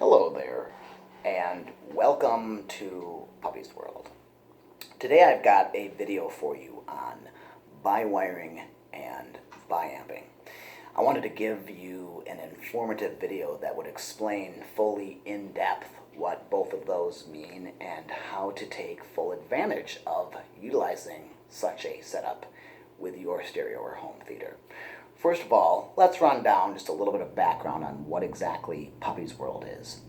Hello there, and welcome to Puppy's World. Today I've got a video for you on bi-wiring and bi-amping. I wanted to give you an informative video that would explain fully in depth what both of those mean and how to take full advantage of utilizing such a setup with your stereo or home theater. First of all, let's run down just a little bit of background on what exactly Puppy's World is.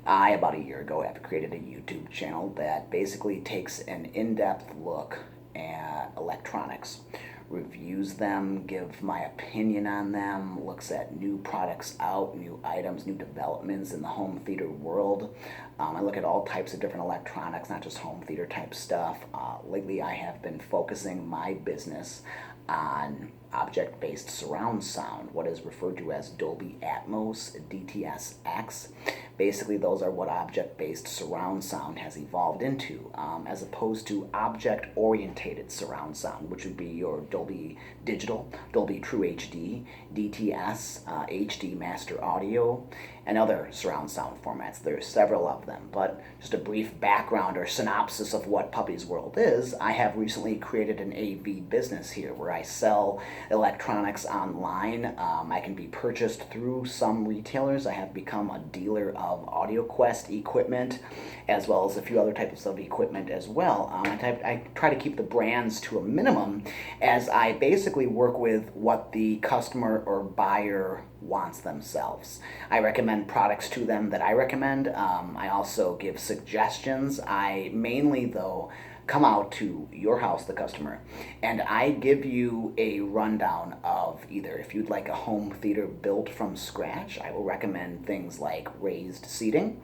I, about a year ago, have created a YouTube channel that basically takes an in-depth look at electronics, reviews them, gives my opinion on them, looks at new products out, new items, new developments in the home theater world. I look at all types of different electronics, not just home theater type stuff. Lately I have been focusing my business on object-based surround sound, what is referred to as Dolby Atmos, DTS:X. Basically, those are what object-based surround sound has evolved into, as opposed to object-orientated surround sound, which would be your Dolby Digital, Dolby True HD, DTS, HD Master Audio, and other surround sound formats. There are several of them, but just a brief background or synopsis of what Puppy's World is. I have recently created an AV business here where I sell electronics online. I can be purchased through some retailers. I have become a dealer of AudioQuest equipment, as well as a few other types of equipment as well. I try to keep the brands to a minimum as I basically work with what the customer or buyer wants themselves. I recommend products to them that I recommend. I also give suggestions. I mainly, though, come out to your house, the customer, and I give you a rundown of either if you'd like a home theater built from scratch. I will recommend things like raised seating,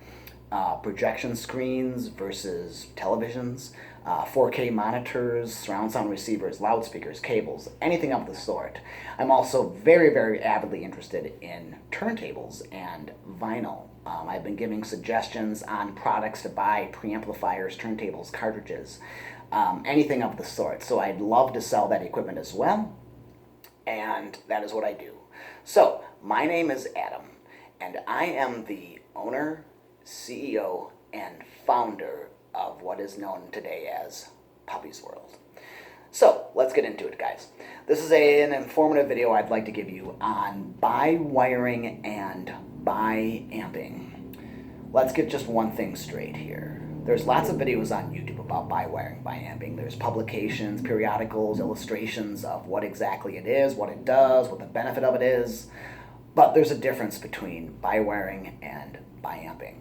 projection screens versus televisions, 4K monitors, surround sound receivers, loudspeakers, cables, anything of the sort. I'm also very, very avidly interested in turntables and vinyl. I've been giving suggestions on products to buy, preamplifiers, turntables, cartridges, anything of the sort. So I'd love to sell that equipment as well, and that is what I do. So my name is Adam, and I am the owner, CEO, and founder of what is known today as Puppy's World. So let's get into it, guys. This is an informative video I'd like to give you on bi-wiring and bi-amping. Let's get just one thing straight here. There's lots of videos on YouTube about bi-wiring, bi-amping. There's publications, periodicals, illustrations of what exactly it is, what it does, what the benefit of it is. But there's a difference between bi-wiring and bi-amping.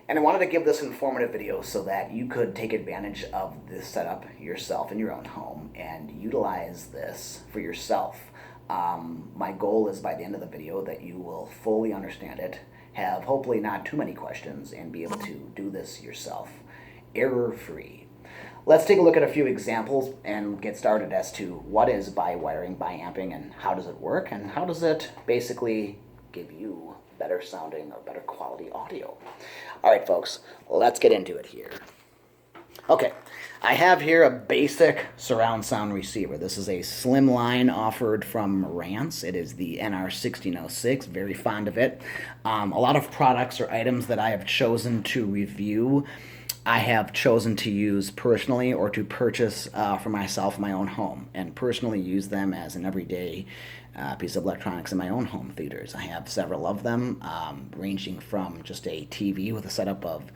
And I wanted to give this informative video so that you could take advantage of this setup yourself in your own home and utilize this for yourself. My goal is by the end of the video that you will fully understand it, have hopefully not too many questions, and be able to do this yourself, error-free. Let's take a look at a few examples and get started as to what is bi-wiring, bi-amping, and how does it work, and how does it basically give you better sounding or better quality audio. All right, folks, let's get into it here. Okay, I have here a basic surround sound receiver. This is a slim line offered from Marantz. It is the NR1606, very fond of it. A lot of products or items that I have chosen to review, I have chosen to use personally or to purchase for myself in my own home, and personally use them as an everyday piece of electronics in my own home theaters. I have several of them, ranging from just a TV with a setup of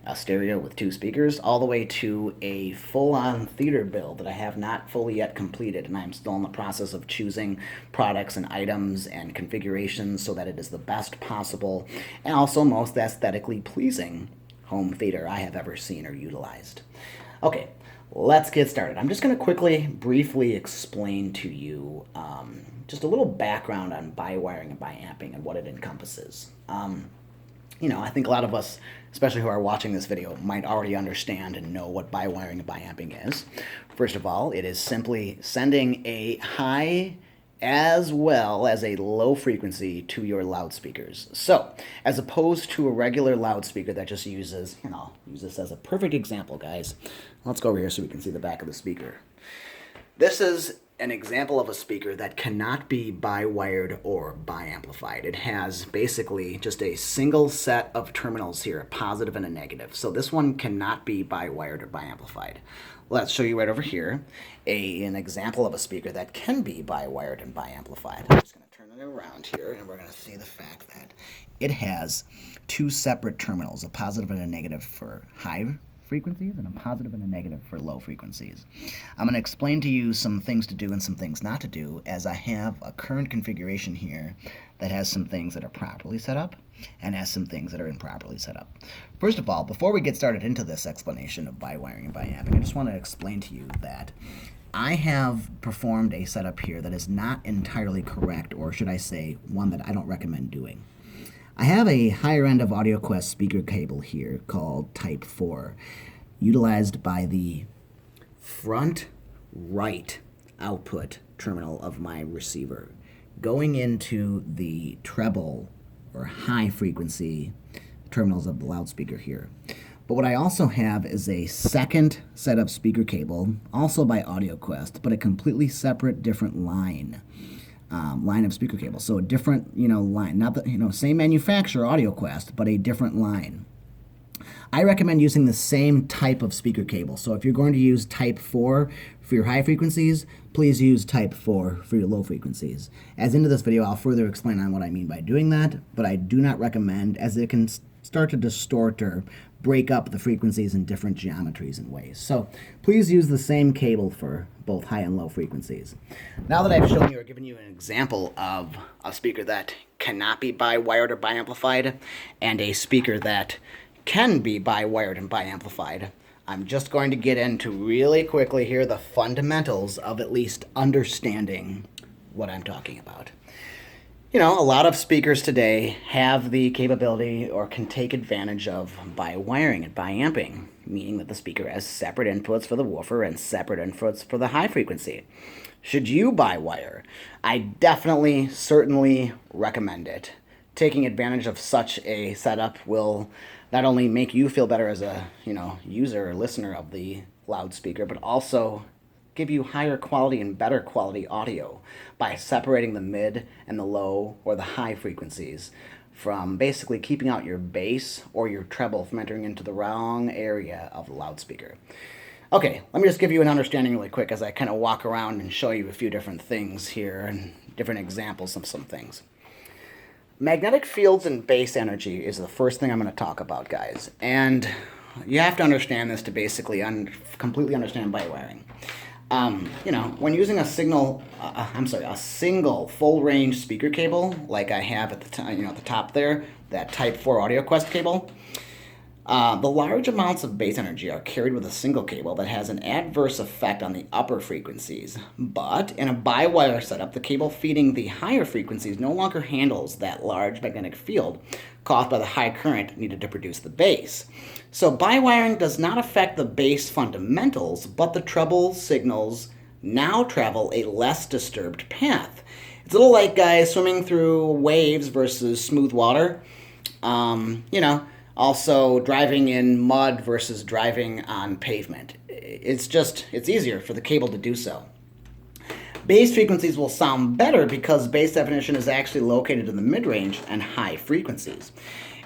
a stereo with 2 speakers, all the way to a full-on theater build that I have not fully yet completed, and I'm still in the process of choosing products and items and configurations so that it is the best possible and also most aesthetically pleasing home theater I have ever seen or utilized. Okay, let's get started. I'm just going to quickly, briefly explain to you just a little background on bi-wiring and bi-amping and what it encompasses. I think a lot of us, especially who are watching this video, might already understand and know what bi-wiring and bi-amping is. First of all, it is simply sending a high as well as a low frequency to your loudspeakers. So, as opposed to a regular loudspeaker that just uses, use this as a perfect example, guys. Let's go over here so we can see the back of the speaker. This is an example of a speaker that cannot be bi-wired or bi-amplified. It has basically just a single set of terminals here, a positive and a negative. So this one cannot be bi-wired or bi-amplified. Let's show you right over here an example of a speaker that can be bi-wired and bi-amplified. I'm just going to turn it around here, and we're going to see the fact that it has two separate terminals, a positive and a negative for high frequencies and a positive and a negative for low frequencies. I'm going to explain to you some things to do and some things not to do, as I have a current configuration here that has some things that are properly set up and has some things that are improperly set up. First of all, before we get started into this explanation of bi-wiring and bi-amping, I just want to explain to you that I have performed a setup here that is not entirely correct, or should I say, one that I don't recommend doing. I have a higher end of AudioQuest speaker cable here called Type 4, utilized by the front right output terminal of my receiver, going into the treble or high frequency terminals of the loudspeaker here. But what I also have is a second set of speaker cable, also by AudioQuest, but a completely separate, different line of speaker cable. So a different, line, not the, same manufacturer, AudioQuest, but a different line. I recommend using the same type of speaker cable. So if you're going to use Type 4 for your high frequencies, please use Type 4 for your low frequencies. As into this video, I'll further explain on what I mean by doing that, but I do not recommend, as it can start to distort or break up the frequencies in different geometries and ways. So please use the same cable for both high and low frequencies. Now that I've shown you or given you an example of a speaker that cannot be bi-wired or bi-amplified and a speaker that can be bi-wired and bi-amplified, I'm just going to get into really quickly here the fundamentals of at least understanding what I'm talking about. A lot of speakers today have the capability or can take advantage of bi-wiring and bi-amping, meaning that the speaker has separate inputs for the woofer and separate inputs for the high frequency. Should you bi-wire? I definitely, certainly recommend it. Taking advantage of such a setup will not only make you feel better as a, user or listener of the loudspeaker, but also give you higher quality and better quality audio by separating the mid and the low or the high frequencies from basically keeping out your bass or your treble from entering into the wrong area of the loudspeaker. Okay, let me just give you an understanding really quick as I kind of walk around and show you a few different things here and different examples of some things. Magnetic fields and bass energy is the first thing I'm going to talk about, guys. And you have to understand this to basically completely understand bi-wiring. When using a single full range speaker cable, like I have at the top there, that Type 4 AudioQuest cable, the large amounts of bass energy are carried with a single cable that has an adverse effect on the upper frequencies. But in a bi-wire setup, the cable feeding the higher frequencies no longer handles that large magnetic field caused by the high current needed to produce the bass. So bi-wiring does not affect the bass fundamentals, but the treble signals now travel a less disturbed path. It's a little like guys swimming through waves versus smooth water. Also driving in mud versus driving on pavement. It's easier for the cable to do so. Bass frequencies will sound better because bass definition is actually located in the mid-range and high frequencies.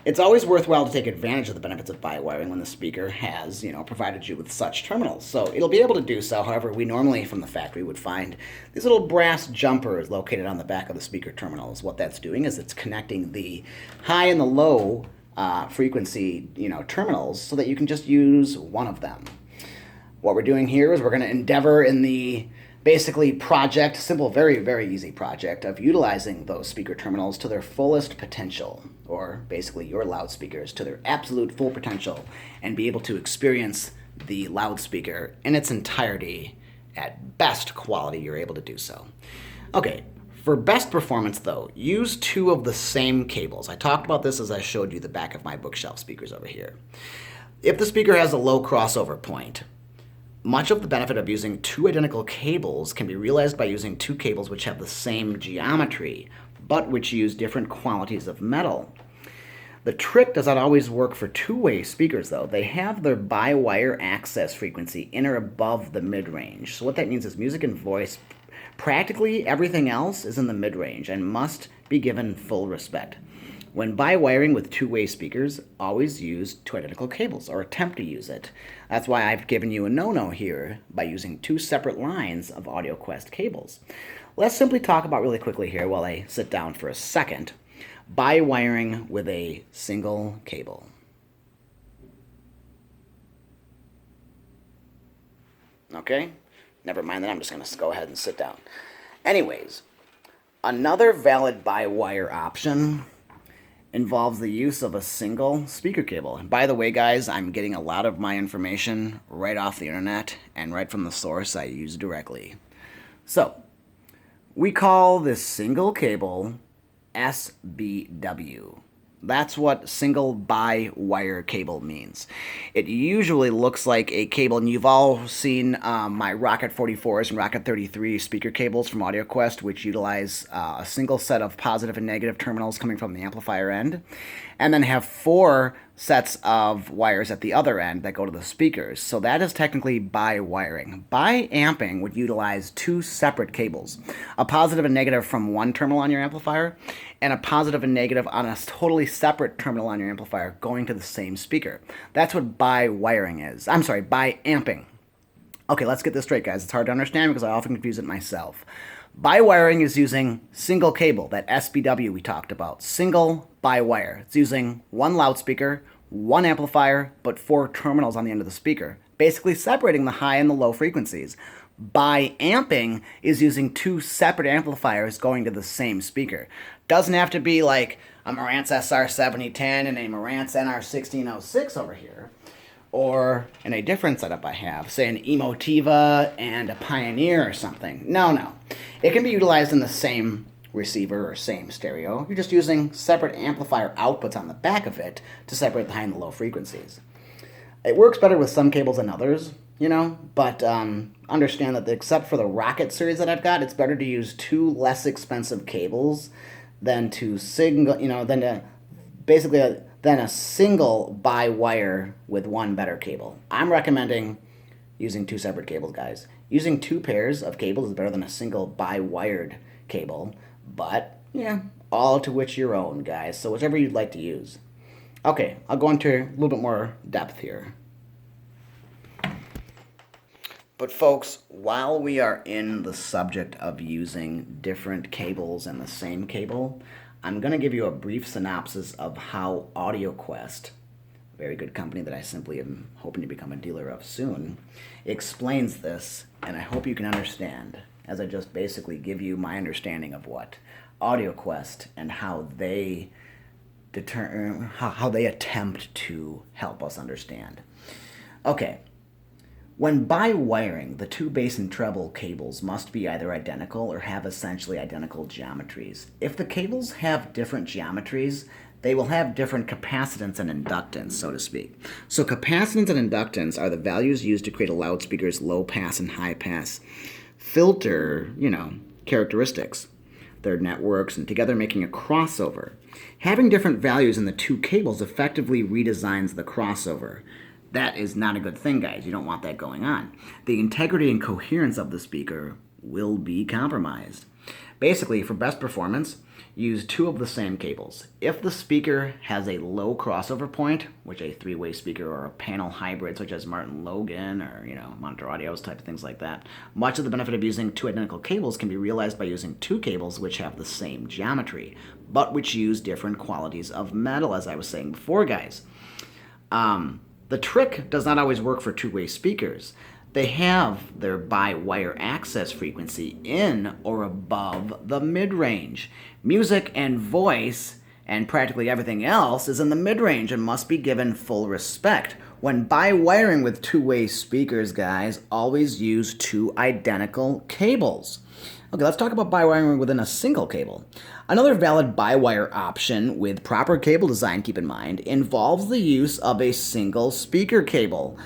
It's always worthwhile to take advantage of the benefits of bi-wiring when the speaker has, provided you with such terminals. So it'll be able to do so. However, we normally from the factory would find these little brass jumpers located on the back of the speaker terminals. What that's doing is it's connecting the high and the low frequency, terminals so that you can just use one of them. What we're doing here is we're going to endeavor in the basically simple, very, very easy project of utilizing those speaker terminals to their fullest potential, or basically your loudspeakers to their absolute full potential, and be able to experience the loudspeaker in its entirety at best quality you're able to do so. Okay, for best performance though, use two of the same cables. I talked about this as I showed you the back of my bookshelf speakers over here. If the speaker has a low crossover point, much of the benefit of using two identical cables can be realized by using two cables which have the same geometry, but which use different qualities of metal. The trick does not always work for two-way speakers, though. They have their bi-wire access frequency in or above the mid-range. So what that means is music and voice Practically everything else is in the mid-range and must be given full respect. When bi-wiring with two-way speakers, always use two identical cables, or attempt to use it. That's why I've given you a no-no here by using two separate lines of AudioQuest cables. Let's simply talk about really quickly here while I sit down for a second. Bi-wiring with a single cable. Okay? Never mind that, I'm just going to go ahead and sit down. Anyways, another valid bi-wire option involves the use of a single speaker cable. And by the way, guys, I'm getting a lot of my information right off the internet and right from the source I use directly. So, we call this single cable SBW. That's what single bi-wire cable means. It usually looks like a cable, and you've all seen my Rocket 44s and Rocket 33 speaker cables from AudioQuest, which utilize a single set of positive and negative terminals coming from the amplifier end, and then have 4 sets of wires at the other end that go to the speakers. So that is technically bi-wiring. Bi-amping would utilize 2 separate cables, a positive and negative from one terminal on your amplifier, and a positive and negative on a totally separate terminal on your amplifier going to the same speaker. That's what bi-wiring is. I'm sorry, bi-amping. Okay, let's get this straight, guys. It's hard to understand because I often confuse it myself. Bi-wiring is using single cable, that SBW we talked about. Single bi-wire. It's using one loudspeaker, one amplifier, but 4 terminals on the end of the speaker, basically separating the high and the low frequencies. Bi-amping is using 2 separate amplifiers going to the same speaker. Doesn't have to be like a Marantz SR7010 and a Marantz NR1606 over here, or in a different setup I have, say an Emotiva and a Pioneer or something. No. It can be utilized in the same receiver or same stereo. You're just using separate amplifier outputs on the back of it to separate the high and the low frequencies. It works better with some cables than others, but understand that except for the Rocket series that I've got, it's better to use 2 less expensive cables than to than a single bi-wire with one better cable. I'm recommending using 2 separate cables, guys. Using 2 pairs of cables is better than a single bi-wired cable, but yeah, all to which your own, guys. So whichever you'd like to use. Okay, I'll go into a little bit more depth here. But folks, while we are in the subject of using different cables and the same cable, I'm going to give you a brief synopsis of how AudioQuest, a very good company that I simply am hoping to become a dealer of soon, explains this, and I hope you can understand, as I just basically give you my understanding of what AudioQuest and how they attempt to help us understand. Okay. When bi-wiring, the 2 bass and treble cables must be either identical or have essentially identical geometries. If the cables have different geometries, they will have different capacitance and inductance, so to speak. So capacitance and inductance are the values used to create a loudspeaker's low pass and high pass filter, characteristics. Their networks and together making a crossover. Having different values in the 2 cables effectively redesigns the crossover. That is not a good thing, guys. You don't want that going on. The integrity and coherence of the speaker will be compromised. Basically, for best performance, use 2 of the same cables. If the speaker has a low crossover point, which a 3-way speaker or a panel hybrid such as Martin Logan or, Monitor Audios type of things like that, much of the benefit of using 2 identical cables can be realized by using 2 cables which have the same geometry, but which use different qualities of metal, as I was saying before, guys. The trick does not always work for 2-way speakers. They have their bi-wire access frequency in or above the mid-range. Music and voice and practically everything else is in the mid-range and must be given full respect. When bi-wiring with 2-way speakers, guys, always use 2 identical cables. Okay, let's talk about bi-wiring within a single cable. Another valid bi-wire option with proper cable design, keep in mind, involves the use of a single speaker cable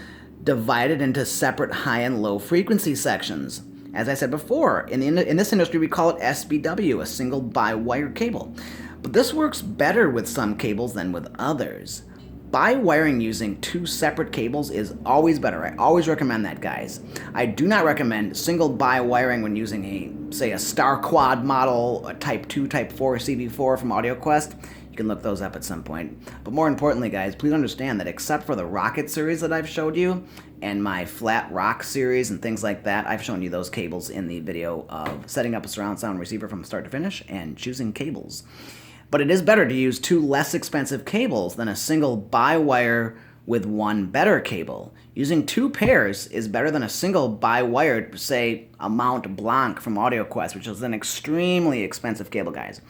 divided into separate high and low frequency sections. As I said before, in this industry we call it SBW, a single bi-wire cable. But this works better with some cables than with others. By wiring using two separate cables is always better. I always recommend that, guys. I do not recommend single by wiring when using say a Star Quad model, a Type 2, Type 4 CV4 from AudioQuest. You can look those up at some point. But more importantly, guys, please understand that except for the Rocket series that I've showed you and my Flat Rock series and things like that, I've shown you those cables in the video of setting up a surround sound receiver from start to finish and choosing cables. But it is better to use two less expensive cables than a single by-wire with one better cable. Using two pairs is better than a single by-wire, say, a Mont Blanc from AudioQuest, which is an extremely expensive cable, guys.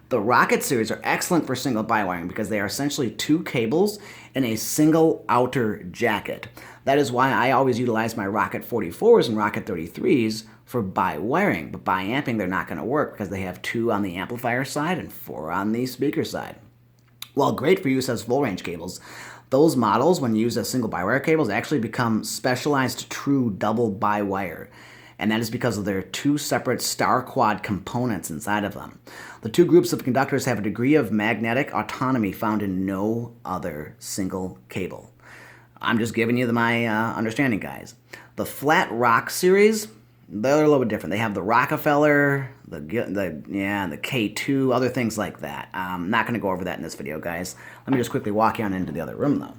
The Rocket series are excellent for single by-wiring because they are essentially two cables in a single outer jacket. That is why I always utilize my Rocket 44s and Rocket 33s for by-wiring, but by-amping they're not going to work because they have two on the amplifier side and four on the speaker side. While great for use as full-range cables, those models, when used as single by-wire cables, actually become specialized true double by-wire, and that is because of their two separate Star Quad components inside of them. The two groups of conductors have a degree of magnetic autonomy found in no other single cable. I'm just giving you my understanding, guys. The Flat Rock series, they're a little bit different. They have the Rockefeller, the K2, other things like that. I'm not going to go over that in this video, guys. Let me just quickly walk you on into the other room, though.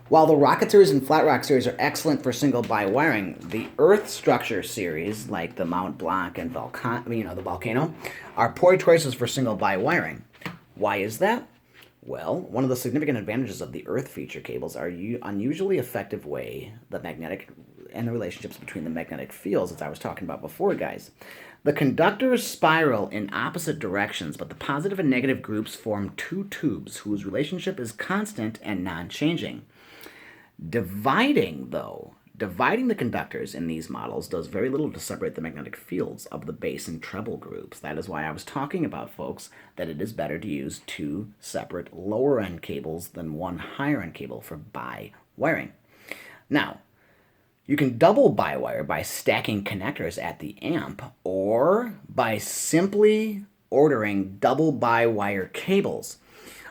While the Rocket series and Flat Rock series are excellent for single by wiring, the Earth Structure series, like the Mont Blanc and the Volcano, are poor choices for single by wiring. Why is that? Well, one of the significant advantages of the Earth feature cables are unusually effective way the magnetic and the relationships between the magnetic fields, as I was talking about before, guys. The conductors spiral in opposite directions, but the positive and negative groups form two tubes whose relationship is constant and non-changing. Dividing the conductors in these models does very little to separate the magnetic fields of the bass and treble groups. That is why I was talking about, folks, that it is better to use two separate lower-end cables than one higher-end cable for by-wiring. Now, you can double by-wire by stacking connectors at the amp or by simply ordering double by-wire cables.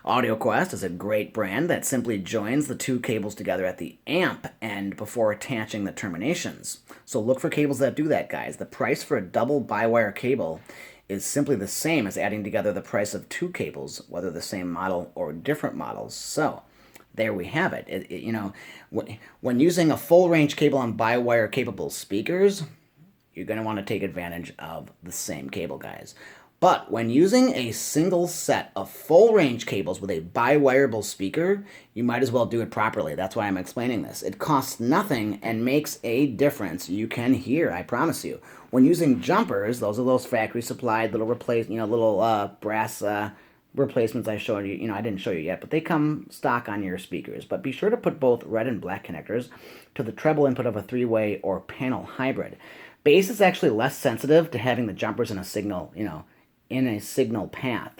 AudioQuest is a great brand that simply joins the two cables together at the amp end before attaching the terminations. So look for cables that do that, guys. The price for a double by-wire cable is simply the same as adding together the price of two cables, whether the same model or different models. So there we have it. When using a full-range cable on by-wire capable speakers, you're going to want to take advantage of the same cable, guys. But when using a single set of full-range cables with a bi-wireable speaker, you might as well do it properly. That's why I'm explaining this. It costs nothing and makes a difference. You can hear, I promise you. When using jumpers, those are those factory-supplied little brass replacements I showed you. I didn't show you yet, but they come stock on your speakers. But be sure to put both red and black connectors to the treble input of a three-way or panel hybrid. Bass is actually less sensitive to having the jumpers in a signal, in a signal path.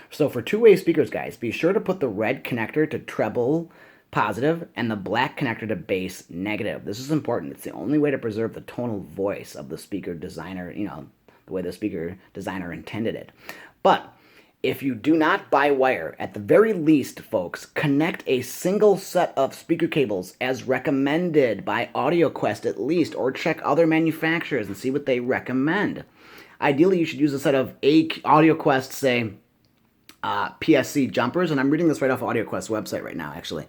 So for two-way speakers, guys, be sure to put the red connector to treble positive and the black connector to bass negative. This is important. It's the only way to preserve the tonal voice of the speaker designer, the way the speaker designer intended it. But if you do not buy wire, at the very least, folks, connect a single set of speaker cables as recommended by AudioQuest at least, or check other manufacturers and see what they recommend. Ideally, you should use a set of AudioQuest, say, PSC jumpers, and I'm reading this right off AudioQuest's website right now, actually.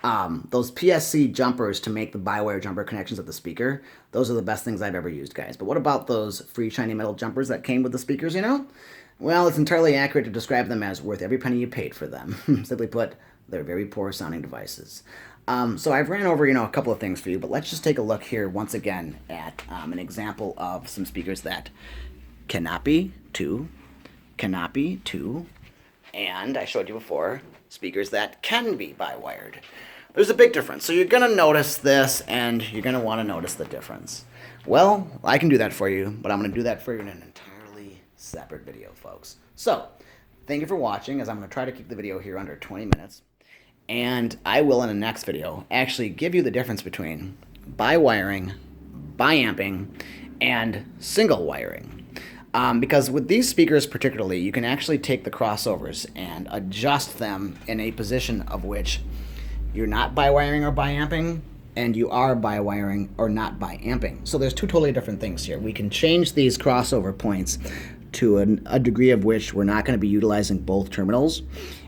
Those PSC jumpers to make the bi-wire jumper connections of the speaker, those are the best things I've ever used, guys. But what about those free shiny metal jumpers that came with the speakers, Well, it's entirely accurate to describe them as worth every penny you paid for them. Simply put, they're very poor sounding devices. So I've ran over, a couple of things for you, but let's just take a look here once again at an example of some speakers that cannot be two, and I showed you before, speakers that can be bi-wired. There's a big difference. So you're going to notice this, and you're going to want to notice the difference. Well, I can do that for you, but I'm going to do that for you in an entirely separate video, folks. So, thank you for watching, as I'm going to try to keep the video here under 20 minutes. And I will, in the next video, actually give you the difference between bi-wiring, bi-amping, and single wiring. Because with these speakers particularly, you can actually take the crossovers and adjust them in a position of which you're not bi-wiring or bi-amping, and you are bi-wiring or not bi-amping. So there's two totally different things here. We can change these crossover points to a degree of which we're not going to be utilizing both terminals.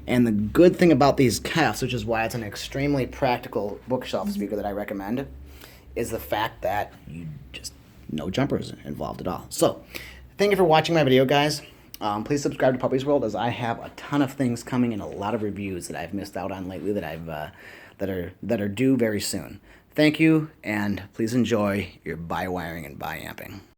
And the good thing about these KEFs, which is why it's an extremely practical bookshelf speaker that I recommend, is the fact that you just no jumpers involved at all. So thank you for watching my video, guys. Please subscribe to Puppy's World, as I have a ton of things coming and a lot of reviews that I've missed out on lately that are due very soon. Thank you, and please enjoy your bi-wiring and bi-amping.